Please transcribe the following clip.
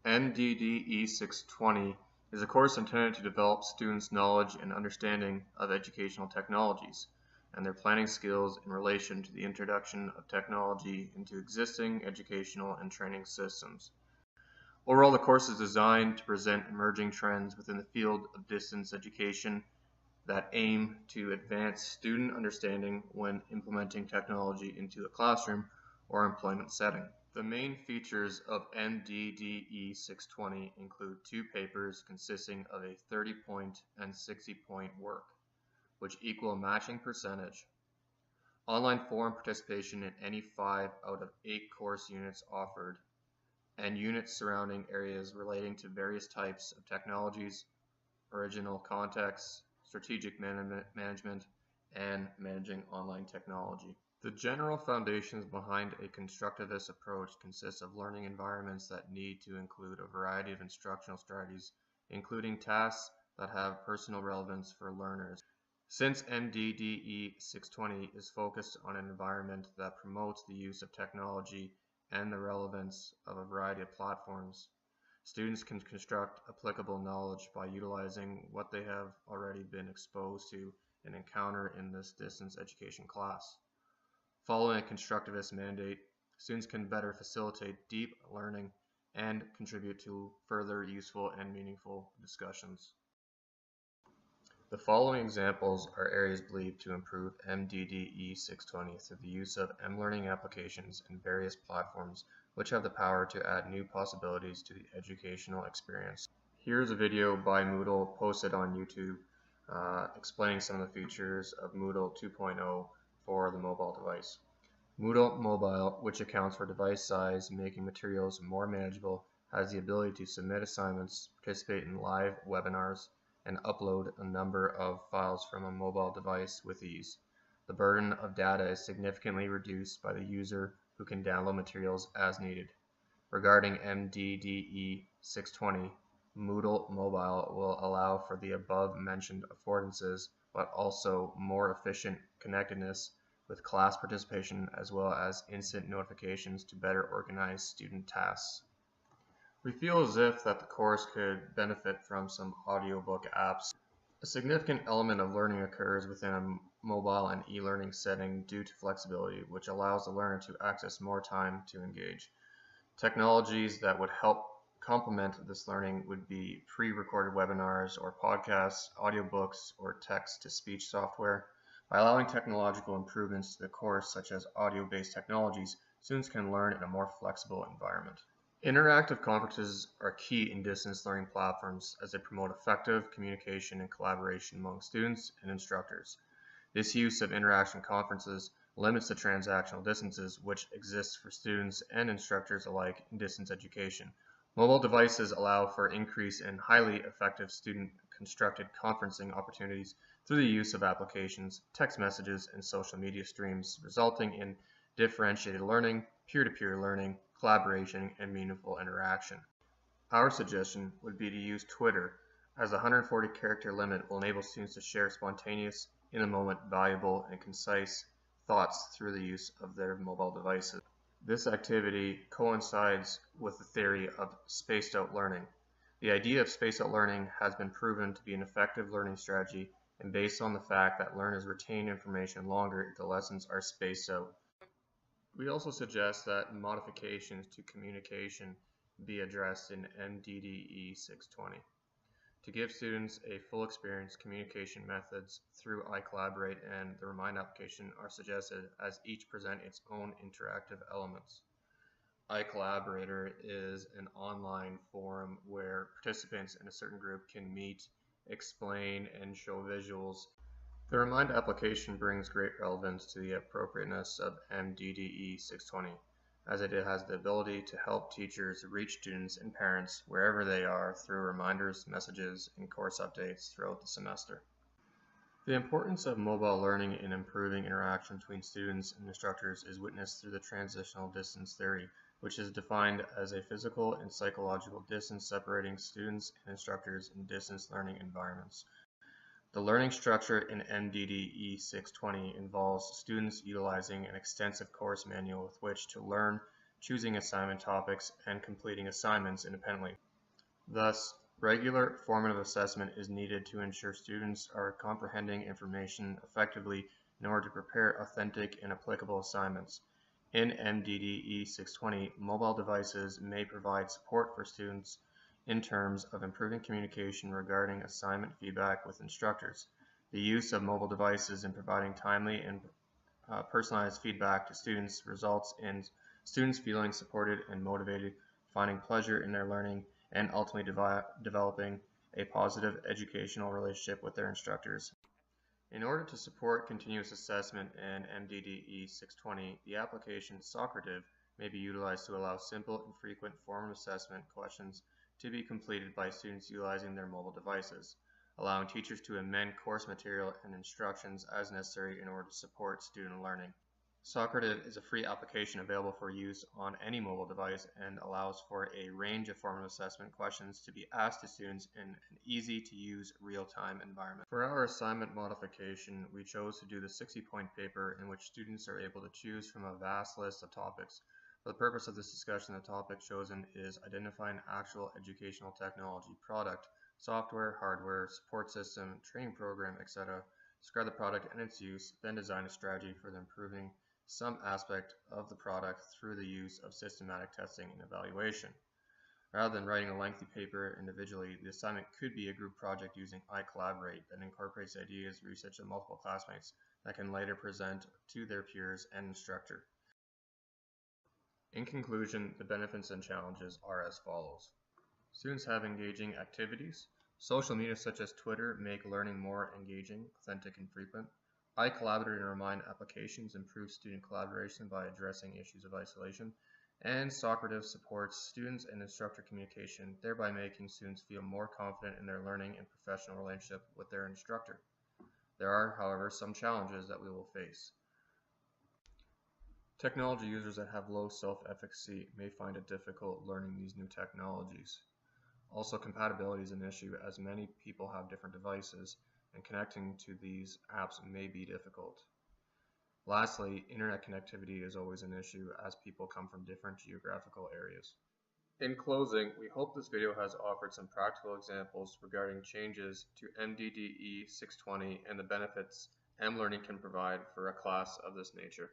MDDE 620 is a course intended to develop students' knowledge and understanding of educational technologies and their planning skills in relation to the introduction of technology into existing educational and training systems. Overall, the course is designed to present emerging trends within the field of distance education that aim to advance student understanding when implementing technology into a classroom or employment setting. The main features of MDDE 620 include 2 papers consisting of a 30-point and 60-point work, which equal a matching percentage. Online forum participation in any 5 out of 8 course units offered, and units surrounding areas relating to various types of technologies, original contexts, strategic management, and managing online technology. The general foundations behind a constructivist approach consist of learning environments that need to include a variety of instructional strategies, including tasks that have personal relevance for learners. Since MDDE 620 is focused on an environment that promotes the use of technology and the relevance of a variety of platforms, students can construct applicable knowledge by utilizing what they have already been exposed to and encounter in this distance education class. Following a constructivist mandate, students can better facilitate deep learning and contribute to further useful and meaningful discussions. The following examples are areas believed to improve MDDE 620 through the use of M-learning applications and various platforms which have the power to add new possibilities to the educational experience. Here's a video by Moodle posted on YouTube explaining some of the features of Moodle 2.0 for the mobile device. Moodle Mobile, which accounts for device size, making materials more manageable, has the ability to submit assignments, participate in live webinars, and upload a number of files from a mobile device with ease. The burden of data is significantly reduced by the user who can download materials as needed. Regarding MDDE 620, Moodle Mobile will allow for the above mentioned affordances, but also more efficient connectedness with class participation as well as instant notifications to better organize student tasks. We feel as if that the course could benefit from some audiobook apps. A significant element of learning occurs within a mobile and e-learning setting due to flexibility, which allows the learner to access more time to engage. Technologies that would help complement this learning would be pre-recorded webinars or podcasts, audiobooks, or text-to-speech software. By allowing technological improvements to the course, such as audio-based technologies, students can learn in a more flexible environment. Interactive conferences are key in distance learning platforms as they promote effective communication and collaboration among students and instructors. This use of interaction conferences limits the transactional distances which exist for students and instructors alike in distance education. Mobile devices allow for increase in highly effective student-constructed conferencing opportunities through the use of applications, text messages, and social media streams, resulting in differentiated learning, peer-to-peer learning, collaboration, and meaningful interaction. Our suggestion would be to use Twitter, as the 140-character limit will enable students to share spontaneous, in-the-moment, valuable, and concise thoughts through the use of their mobile devices. This activity coincides with the theory of spaced-out learning. The idea of spaced-out learning has been proven to be an effective learning strategy and based on the fact that learners retain information longer if the lessons are spaced out. We also suggest that modifications to communication be addressed in MDDE 620. To give students a full experience, communication methods through iCollaborate and the Remind application are suggested as each present its own interactive elements. iCollaborator is an online forum where participants in a certain group can meet, explain, and show visuals. The Remind application brings great relevance to the appropriateness of MDDE 620, as it has the ability to help teachers reach students and parents wherever they are through reminders, messages, and course updates throughout the semester. The importance of mobile learning in improving interaction between students and instructors is witnessed through the transitional distance theory, which is defined as a physical and psychological distance separating students and instructors in distance learning environments. The learning structure in MDDE 620 involves students utilizing an extensive course manual with which to learn choosing assignment topics, and completing assignments independently. Thus, regular formative assessment is needed to ensure students are comprehending information effectively in order to prepare authentic and applicable assignments. In MDDE 620, mobile devices may provide support for students in terms of improving communication regarding assignment feedback with instructors. The use of mobile devices in providing timely and personalized feedback to students results in students feeling supported and motivated, finding pleasure in their learning, and ultimately developing a positive educational relationship with their instructors. In order to support continuous assessment in MDDE 620, the application Socrative may be utilized to allow simple and frequent formative assessment questions to be completed by students utilizing their mobile devices, allowing teachers to amend course material and instructions as necessary in order to support student learning. Socrative is a free application available for use on any mobile device and allows for a range of formative assessment questions to be asked to students in an easy-to-use real-time environment. For our assignment modification, we chose to do the 60-point paper in which students are able to choose from a vast list of topics. For the purpose of this discussion, the topic chosen is identifying actual educational technology product, software, hardware, support system, training program, etc. Describe the product and its use, then design a strategy for improving some aspect of the product through the use of systematic testing and evaluation. Rather than writing a lengthy paper individually, the assignment could be a group project using iCollaborate that incorporates ideas researched by multiple classmates that can later present to their peers and instructor. In conclusion, the benefits and challenges are as follows. Students have engaging activities. Social media such as Twitter make learning more engaging, authentic, and frequent. iCollaborate and Remind applications improve student collaboration by addressing issues of isolation. And Socrative supports students and instructor communication, thereby making students feel more confident in their learning and professional relationship with their instructor. There are, however, some challenges that we will face. Technology users that have low self-efficacy may find it difficult learning these new technologies. Also, compatibility is an issue as many people have different devices and connecting to these apps may be difficult. Lastly, internet connectivity is always an issue as people come from different geographical areas. In closing, we hope this video has offered some practical examples regarding changes to MDDE 620 and the benefits M-Learning can provide for a class of this nature.